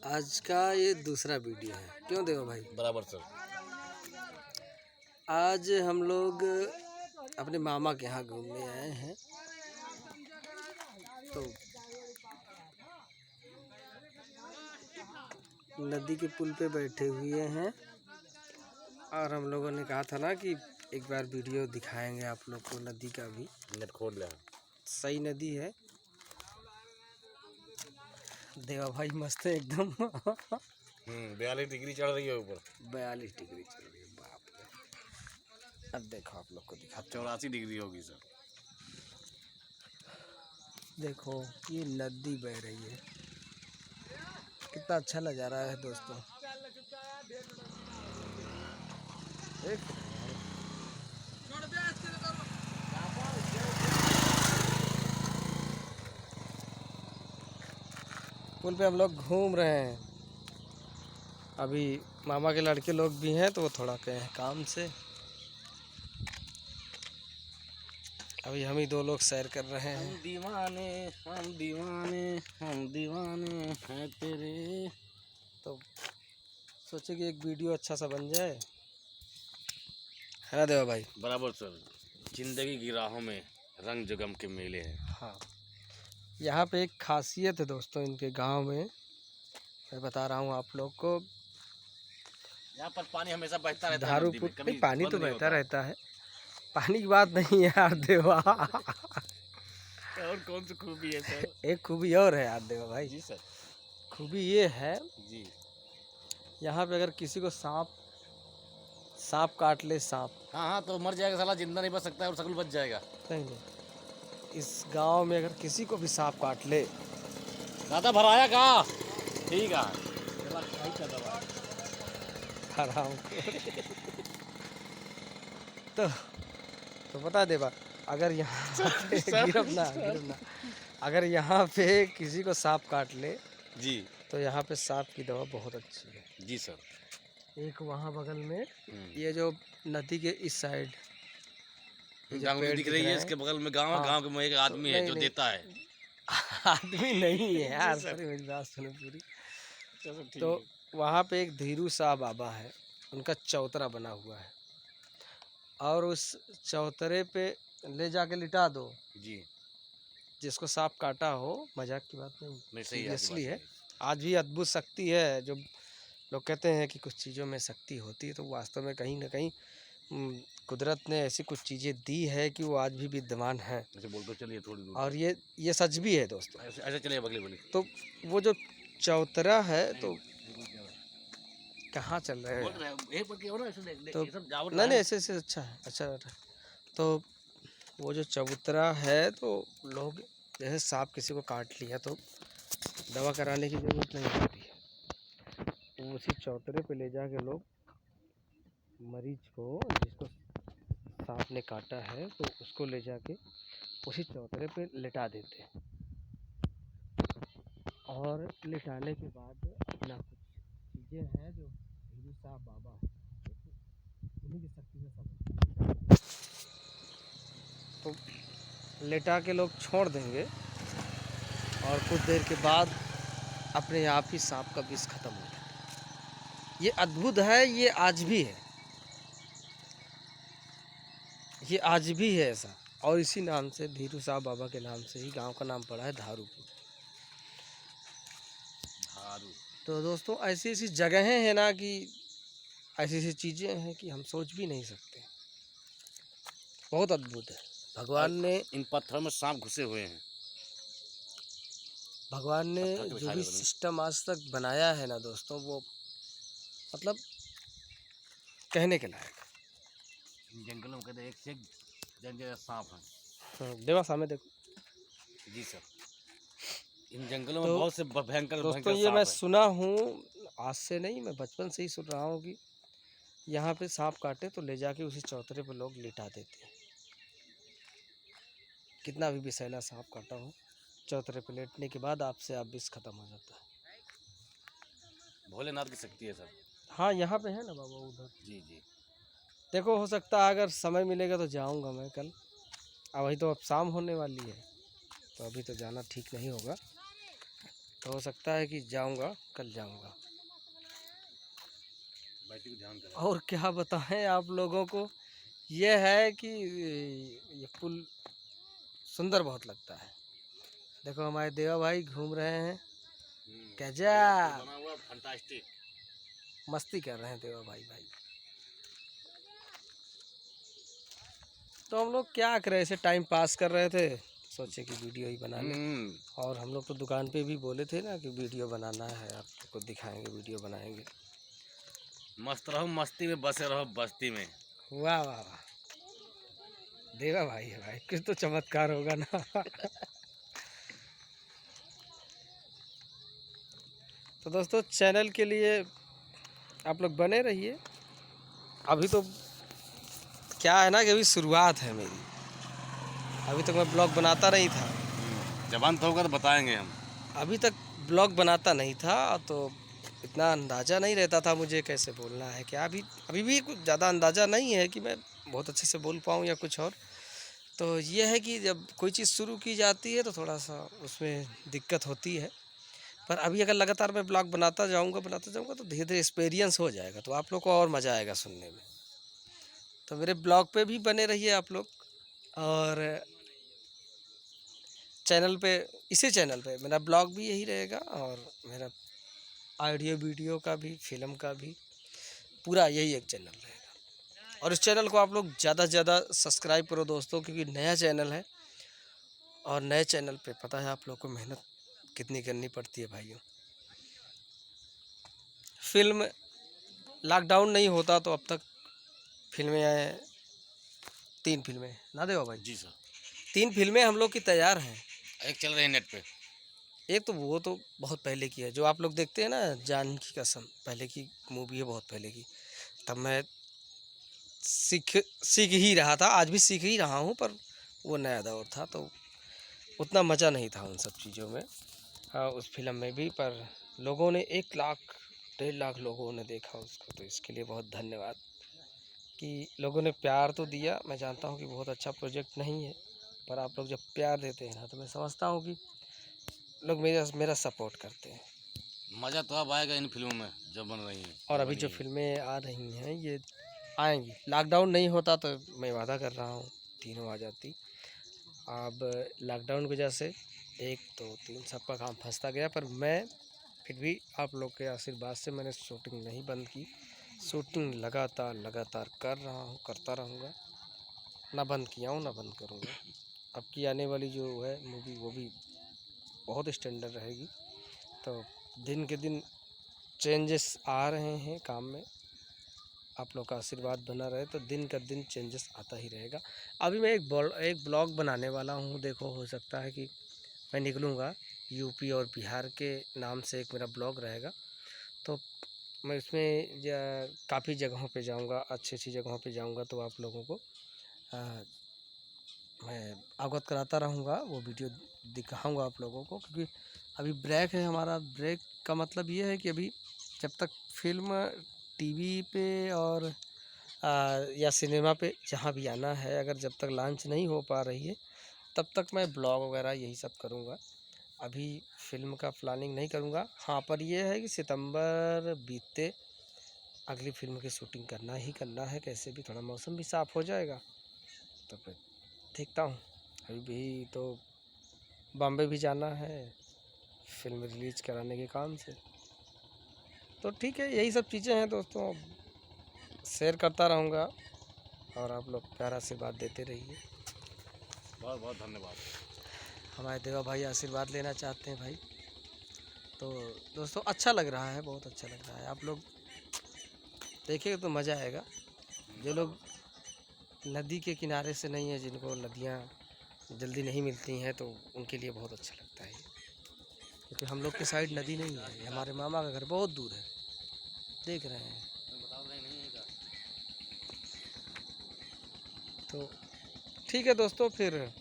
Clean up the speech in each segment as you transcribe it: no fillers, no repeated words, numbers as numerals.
आज का ये दूसरा वीडियो है। क्यों देवा भाई? बराबर सर। आज हम लोग अपने मामा के यहाँ घूमने आए हैं। तो नदी के पुल पे बैठे हुए हैं और हम लोगों ने कहा था ना कि एक बार वीडियो दिखाएंगे आप लोग को नदी का भी। नेट खोल लिया। सही नदी है। देवा भाई मस्त है एकदम। 42 डिग्री चढ़ रही है ऊपर। 42 डिग्री चल रही है, बाप रे। अब देखो आप लोग को दिखा, 84 डिग्री होगी सर। देखो ये नदी बह रही है, कितना अच्छा नज़ारा है दोस्तों। देख पुल पे हम लोग घूम रहे हैं। अभी मामा के लड़के लोग भी हैं तो वो थोड़ा गए हैं काम से। अभी हम ही दो लोग सैर कर रहे हैं। हम दीवाने हैं तेरे। तो सोचे कि एक वीडियो अच्छा सा बन जाए, है ना देवा भाई? बराबर सर। जिंदगी की राहों में रंग जगम के मेले हैं। हाँ, यहाँ पे एक खासियत है दोस्तों इनके गांव में, मैं बता रहा हूँ आप लोग को। यहाँ पर पानी हमेशा बहता रहता है। धारू नदी में कभी पानी बंद तो नहीं बहता होता। रहता है, पानी की बात नहीं है यार देवा। और कौन सी खूबी है सर? एक खूबी और है यार देवा भाई। जी सर। खूबी ये है, जी। यहाँ पे अगर किसी को सांप काट ले, सांप हाँ तो मर जाएगा साला, जिंदा नहीं बच सकता है और सकल बच जाएगा। नहीं नहीं, इस गांव में अगर किसी को भी सांप काट ले, दादा भराया कहाँ? ठीक है। हराम तो बता देवा, अगर यहाँ पे गिरब ना, अगर यहाँ पे किसी को सांप काट ले जी। तो यहाँ पे सांप की दवा बहुत अच्छी है। जी सर। एक वहाँ बगल में, ये जो नदी के इस साइड गाँव में दिख रही है, इसके बगल में गांव है। गांव में एक आदमी है जो देता है। आदमी नहीं है यार, सॉरी मेरी बात सुनो पूरी। तो वहाँ पे एक धीरू शाह बाबा है, उनका चौतरा बना हुआ है और उस चौतरे पे ले जाके लिटा दो जी। जिसको सांप काटा हो। मजाक की बात नहीं, सही है, सीरियसली है। आज भी अद्भुत शक्ति है। जो लोग कहते हैं कि कुछ चीज़ों में शक्ति होती है, तो वास्तव में कहीं ना कहीं कुदरत ने ऐसी कुछ चीज़ें दी है कि वो आज भी विद्यमान है। ऐसे बोल तो चलिए थोड़ी दूर। और ये सच भी है दोस्तों। ऐसे चलिए बगली बगली। तो वो जो चौतरा है, तो कहाँ चल रहे हैं? तो नहीं ऐसे ऐसे अच्छा है, अच्छा है। तो वो जो चबूतरा है, तो लोग जैसे सांप किसी को काट लिया तो दवा कराने की ज़रूरत नहीं होती है। तो उसी चौतरे पे ले जाके लोग मरीज को, जिसको सांप ने काटा है, तो उसको ले जाके उसी चौतरे पे लिटा देते हैं और लिटाने के बाद अपना कुछ चीज़ें हैं जो धीरू शाह बाबा है, उन्हीं की शक्ति से सब। तो लेटा के लोग छोड़ देंगे और कुछ देर के बाद अपने आप ही सांप का विष खत्म हो जाता है। ये अद्भुत है, ये आज भी है, ये आज भी है ऐसा। और इसी नाम से, धीरू शाह बाबा के नाम से ही गांव का नाम पड़ा है धारूपुर। तो दोस्तों ऐसी ऐसी जगहें हैं ना, कि ऐसी ऐसी चीज़ें हैं कि हम सोच भी नहीं सकते। बहुत अद्भुत है। भगवान ने इन पत्थरों में सांप घुसे हुए हैं। भगवान ने जो भी सिस्टम आज तक बनाया है ना दोस्तों, वो मतलब कहने के लायक है। जंगलों में कहते एक से एक जंगल सांप है। देवा सामने देखो। जी सर। इन जंगलों में बहुत से भयंकर दोस्तों ये मैं सुना हूँ, आज से नहीं, मैं बचपन से ही सुन रहा हूँ कि यहाँ पे सांप काटे तो ले जाके उसी चौतरे पे लोग लिटा देते हैं। कितना भी विषैला सांप काटा हो, चौतरे पे लेटने के बाद आपसे आप विष खत्म हो जाता है। भोलेनाथ की शक्ति है सर। हाँ यहाँ पे है ना बाबा उधर। जी जी। देखो हो सकता है अगर समय मिलेगा तो जाऊँगा मैं कल। अब वही तो अब शाम होने वाली है, तो अभी तो जाना ठीक नहीं होगा। तो हो सकता है कि जाऊंगा, कल जाऊंगा। और क्या बताएं आप लोगों को, ये है कि ये पुल सुंदर बहुत लगता है। देखो हमारे देवा भाई घूम रहे हैं, गजब बना हुआ फंटास्टिक, मस्ती कर रहे हैं देवा भाई। तो हम लोग क्या कर रहे थे, टाइम पास कर रहे थे, सोचे कि वीडियो ही बना लें। और हम लोग तो दुकान पे भी बोले थे ना कि वीडियो बनाना है, आप लोग को दिखाएंगे, वीडियो बनाएंगे। मस्त रहो मस्ती में, बसे रहो बस्ती में। वाह वाह वाह, देवा भाई है भाई, कुछ तो चमत्कार होगा ना। तो दोस्तों चैनल के लिए आप लोग बने रहिए। अभी तो क्या है ना कि अभी शुरुआत है मेरी, अभी तक मैं ब्लॉग बनाता नहीं था। जब अंत होगा तो बताएंगे हम। अभी तक ब्लॉग बनाता नहीं था तो इतना अंदाज़ा नहीं रहता था मुझे कैसे बोलना है क्या। अभी भी कुछ ज़्यादा अंदाज़ा नहीं है कि मैं बहुत अच्छे से बोल पाऊँ या कुछ और। तो ये है कि जब कोई चीज़ शुरू की जाती है तो थोड़ा सा उसमें दिक्कत होती है। पर अभी अगर लगातार मैं ब्लॉग बनाता जाऊँगा तो धीरे धीरे एक्सपीरियंस हो जाएगा, तो आप लोग को और मज़ा आएगा सुनने में। तो मेरे ब्लॉग पे भी बने रहिए आप लोग, और चैनल पे, इसी चैनल पे मेरा ब्लॉग भी यही रहेगा, और मेरा ऑडियो वीडियो का भी, फिल्म का भी, पूरा यही एक चैनल रहेगा। और इस चैनल को आप लोग ज़्यादा से ज़्यादा सब्सक्राइब करो दोस्तों, क्योंकि नया चैनल है, और नए चैनल पे पता है आप लोग को मेहनत कितनी करनी पड़ती है भाइयों। फिल्म लॉकडाउन नहीं होता तो अब तक फिल्में आए, 3 फिल्में ना देवा भाई। जी सर। 3 फिल्में हम लोग की तैयार हैं। एक चल रही है नेट पे, एक तो वो तो बहुत पहले की है, जो आप लोग देखते हैं ना, जान की कसम, पहले की मूवी है, बहुत पहले की। तब मैं सीख ही रहा था, आज भी सीख ही रहा हूँ, पर वो नया दौर था तो उतना मज़ा नहीं था उन सब चीज़ों में। उस फिल्म में भी, पर लोगों ने 1 लाख 1.5 लाख लोगों ने देखा उसको, तो इसके लिए बहुत धन्यवाद कि लोगों ने प्यार तो दिया। मैं जानता हूँ कि बहुत अच्छा प्रोजेक्ट नहीं है, पर आप लोग जब प्यार देते हैं ना, तो मैं समझता हूँ कि लोग मेरा सपोर्ट करते हैं। मज़ा तो अब आएगा इन फिल्मों में जब बन रही हैं। और अभी जो फिल्में आ रही हैं ये आएंगी, लॉकडाउन नहीं होता तो मैं वादा कर रहा हूँ तीनों आ जाती। अब लॉकडाउन की वजह से 1 2 3 सबका काम फंसता गया, पर मैं फिर भी आप लोग के आशीर्वाद से मैंने शूटिंग नहीं बंद की। शूटिंग लगातार कर रहा हूँ, करता रहूँगा, ना बंद किया हूँ ना बंद करूँगा। अब की आने वाली जो है मूवी, वो भी बहुत स्टैंडर्ड रहेगी। तो दिन के दिन चेंजेस आ रहे हैं काम में, आप लोग का आशीर्वाद बना रहे तो दिन का दिन चेंजेस आता ही रहेगा। अभी मैं एक ब्लॉग बनाने वाला हूँ, देखो हो सकता है कि मैं निकलूँगा, यूपी और बिहार के नाम से एक मेरा ब्लॉग रहेगा। तो मैं इसमें काफ़ी जगहों पे जाऊँगा, अच्छी जगहों पे जाऊँगा, तो आप लोगों को मैं अवगत कराता रहूँगा, वो वीडियो दिखाऊँगा आप लोगों को। क्योंकि अभी ब्रेक है हमारा। ब्रेक का मतलब ये है कि अभी जब तक फिल्म टीवी पे और या सिनेमा पे जहाँ भी आना है, अगर जब तक लॉन्च नहीं हो पा रही है, तब तक मैं ब्लॉग वगैरह यही सब करूँगा। अभी फिल्म का प्लानिंग नहीं करूँगा। हाँ, पर ये है कि सितंबर बीतते अगली फिल्म की शूटिंग करना ही करना है, कैसे भी, थोड़ा मौसम भी साफ़ हो जाएगा तो फिर देखता हूँ। अभी भी तो बॉम्बे भी जाना है फिल्म रिलीज़ कराने के काम से। तो ठीक है, यही सब चीज़ें हैं दोस्तों, शेयर करता रहूँगा, और आप लोग प्यारा आशीर्वाद देते रहिए। बहुत बहुत धन्यवाद। हमारे देवा भाई आशीर्वाद लेना चाहते हैं भाई। तो दोस्तों अच्छा लग रहा है, बहुत अच्छा लग रहा है। आप लोग देखेंगे तो मज़ा आएगा। जो लोग नदी के किनारे से नहीं है, जिनको नदियाँ जल्दी नहीं मिलती हैं, तो उनके लिए बहुत अच्छा लगता है, क्योंकि हम लोग के साइड नदी नहीं है। हमारे मामा का घर बहुत दूर है, देख रहे हैं। तो ठीक है दोस्तों, फिर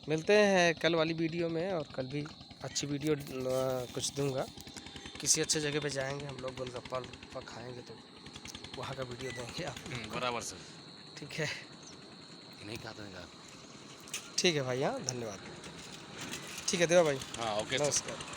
मिलते हैं कल वाली वीडियो में, और कल भी अच्छी वीडियो कुछ दूंगा। किसी अच्छे जगह पे जाएंगे हम लोग, गोलगप्पा खाएंगे, तो वहाँ का वीडियो देंगे आप। बराबर सर। ठीक है, नहीं खाता नहीं ठीक है भाई, हाँ धन्यवाद। ठीक है देवा भाई, हाँ ओके नमस्कार।